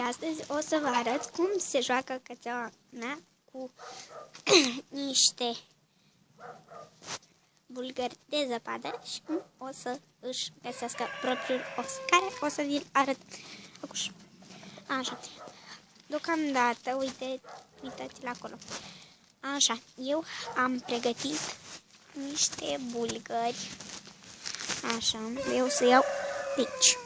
astăzi o să vă arăt cum se joacă cățeaua mea cu niște bulgări de zăpadă și cum o să își găsească propriul os, care o să vi-l arăt acum. Așa. Deocamdată, uitați-l acolo. Așa, eu am pregătit niște bulgări. Așa, eu o să iau de aici.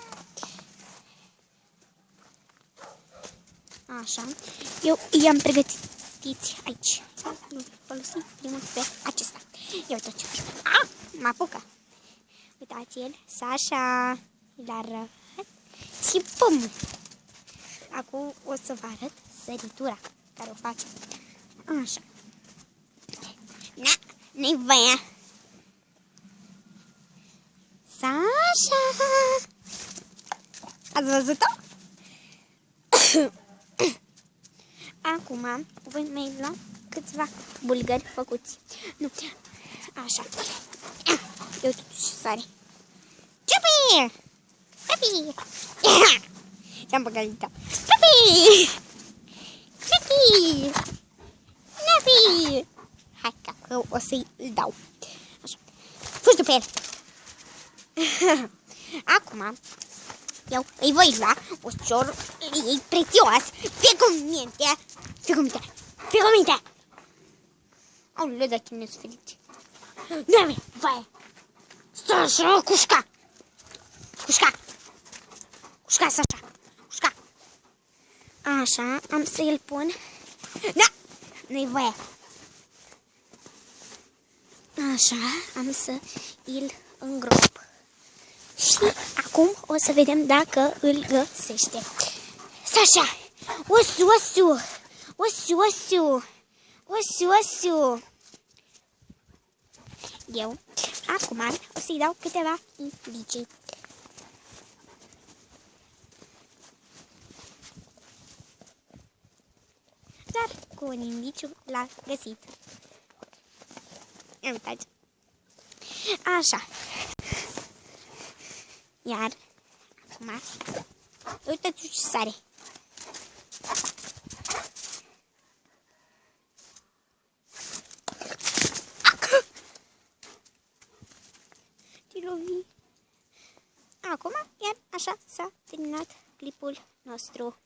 Așa, eu i-am pregătit aici. Nu folosim primul pe acesta. Ia uitați. Mă apucă. Uitați-l, Sasha. Îl arăt. Și pum! Acum o să vă arăt săritura care o face. Așa. Nu-i voia. Sasha! Ați văzut-o? Acum voi mai lua câțiva bulgări făcuți. Nu. Așa. Eu totuși sare. Ciupi! Ciupi! Ce-am păcălit-o. Ciupi! Ciupi! Ciupi! Hai că o să-i dau. Așa. Fugi după el. Acum eu îi voi lua ușor ei prețios. Fie cu minte. Fie cu minte. Fie cu minte. Aoleu, dar cine sunt feriți. Nu-i voie. Sasha, cușca. Cușca. Cușca, Sasha. Cușca. Așa, am să îl pun. Da, nu-i voie. Așa, am să îl îngrop. Și acum o să vedem dacă îl găsește. Sasha! Osu, osu! Osu, osu! Osu, osu! Eu, acum, o să-i dau câteva indicii. Dar cu un indiciu l-a găsit. Uitați. Așa. Iar, acum, uitați ce sare. Acum, iar așa s-a terminat clipul nostru.